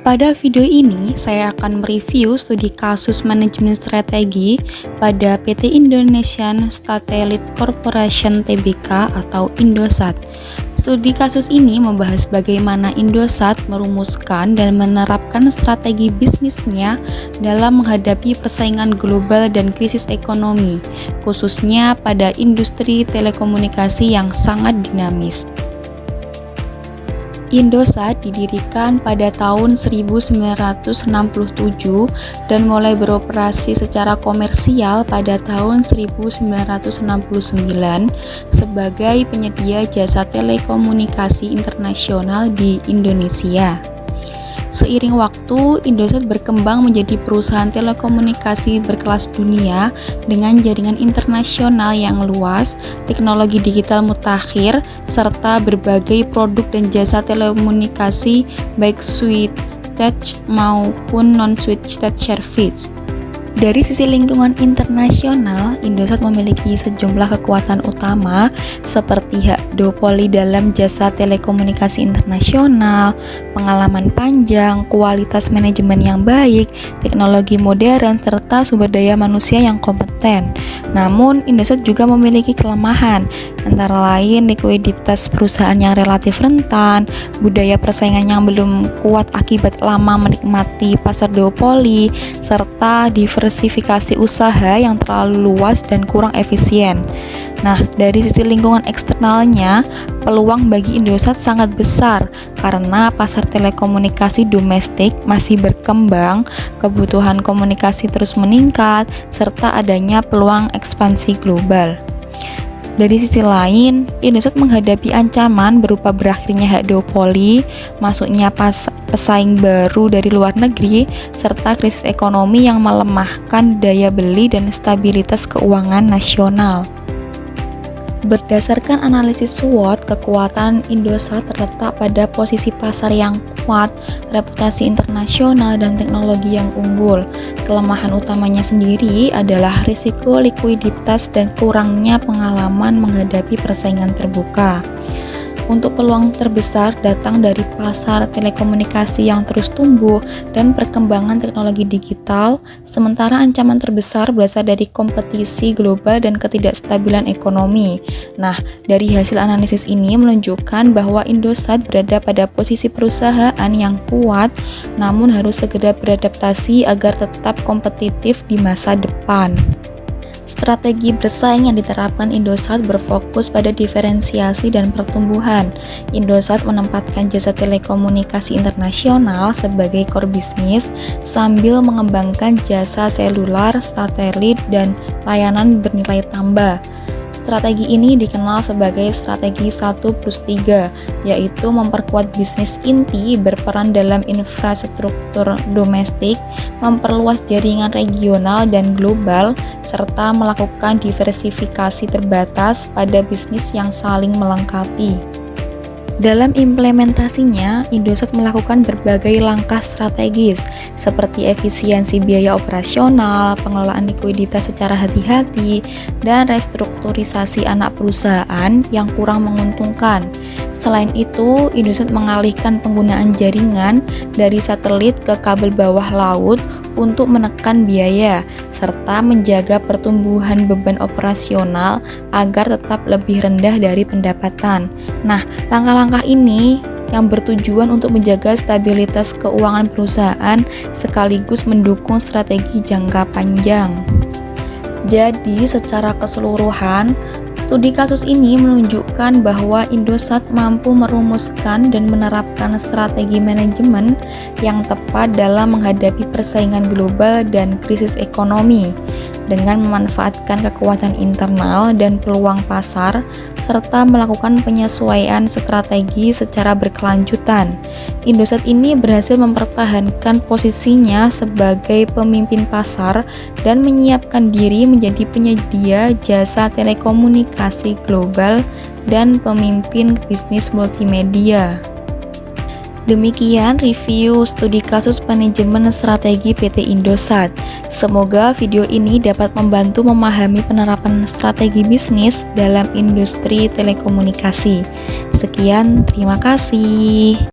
Pada video ini, saya akan mereview studi kasus manajemen strategi pada PT Indonesian Satellite Corporation Tbk atau Indosat. Studi kasus ini membahas bagaimana Indosat merumuskan dan menerapkan strategi bisnisnya dalam menghadapi persaingan global dan krisis ekonomi, khususnya pada industri telekomunikasi yang sangat dinamis. Indosat didirikan pada tahun 1967 dan mulai beroperasi secara komersial pada tahun 1969 sebagai penyedia jasa telekomunikasi internasional di Indonesia. Seiring waktu, Indosat berkembang menjadi perusahaan telekomunikasi berkelas dunia dengan jaringan internasional yang luas, teknologi digital mutakhir, serta berbagai produk dan jasa telekomunikasi baik switched maupun non-switched service. Dari sisi lingkungan internasional, Indosat memiliki sejumlah kekuatan utama seperti hak duopoli dalam jasa telekomunikasi internasional, pengalaman panjang, kualitas manajemen yang baik, teknologi modern, serta sumber daya manusia yang kompeten. Namun, Indosat juga memiliki kelemahan, antara lain likuiditas perusahaan yang relatif rentan, budaya persaingan yang belum kuat akibat lama menikmati pasar duopoli, serta diversifikasi usaha yang terlalu luas dan kurang efisien. Nah, dari sisi lingkungan eksternalnya, peluang bagi Indosat sangat besar karena pasar telekomunikasi domestik masih berkembang, kebutuhan komunikasi terus meningkat, serta adanya peluang ekspansi global. Dari sisi lain, Indosat menghadapi ancaman berupa berakhirnya hak duopoli, masuknya pesaing baru dari luar negeri, serta krisis ekonomi yang melemahkan daya beli dan stabilitas keuangan nasional. Berdasarkan analisis SWOT, kekuatan Indosat terletak pada posisi pasar yang kuat, reputasi internasional, dan teknologi yang unggul. Kelemahan utamanya sendiri adalah risiko likuiditas dan kurangnya pengalaman menghadapi persaingan terbuka. Untuk peluang terbesar datang dari pasar telekomunikasi yang terus tumbuh dan perkembangan teknologi digital, sementara ancaman terbesar berasal dari kompetisi global dan ketidakstabilan ekonomi. Nah, dari hasil analisis ini menunjukkan bahwa Indosat berada pada posisi perusahaan yang kuat, namun harus segera beradaptasi agar tetap kompetitif di masa depan. Strategi bersaing yang diterapkan Indosat berfokus pada diferensiasi dan pertumbuhan. Indosat menempatkan jasa telekomunikasi internasional sebagai core bisnis sambil mengembangkan jasa seluler, satelit, dan layanan bernilai tambah. Strategi ini dikenal sebagai strategi 1+3, yaitu memperkuat bisnis inti, berperan dalam infrastruktur domestik, memperluas jaringan regional dan global, serta melakukan diversifikasi terbatas pada bisnis yang saling melengkapi. Dalam implementasinya, Indosat melakukan berbagai langkah strategis seperti efisiensi biaya operasional, pengelolaan likuiditas secara hati-hati, dan restrukturisasi anak perusahaan yang kurang menguntungkan. Selain itu, Indosat mengalihkan penggunaan jaringan dari satelit ke kabel bawah laut untuk menekan biaya, serta menjaga pertumbuhan beban operasional agar tetap lebih rendah dari pendapatan. Nah, langkah-langkah ini yang bertujuan untuk menjaga stabilitas keuangan perusahaan sekaligus mendukung strategi jangka panjang. Jadi, secara keseluruhan, studi kasus ini menunjukkan bahwa Indosat mampu merumuskan dan menerapkan strategi manajemen yang tepat dalam menghadapi persaingan global dan krisis ekonomi dengan memanfaatkan kekuatan internal dan peluang pasar serta melakukan penyesuaian strategi secara berkelanjutan. Indosat ini berhasil mempertahankan posisinya sebagai pemimpin pasar dan menyiapkan diri menjadi penyedia jasa telekomunikasi global dan pemimpin bisnis multimedia. Demikian review studi kasus manajemen strategi PT Indosat. Semoga video ini dapat membantu memahami penerapan strategi bisnis dalam industri telekomunikasi. Sekian, terima kasih.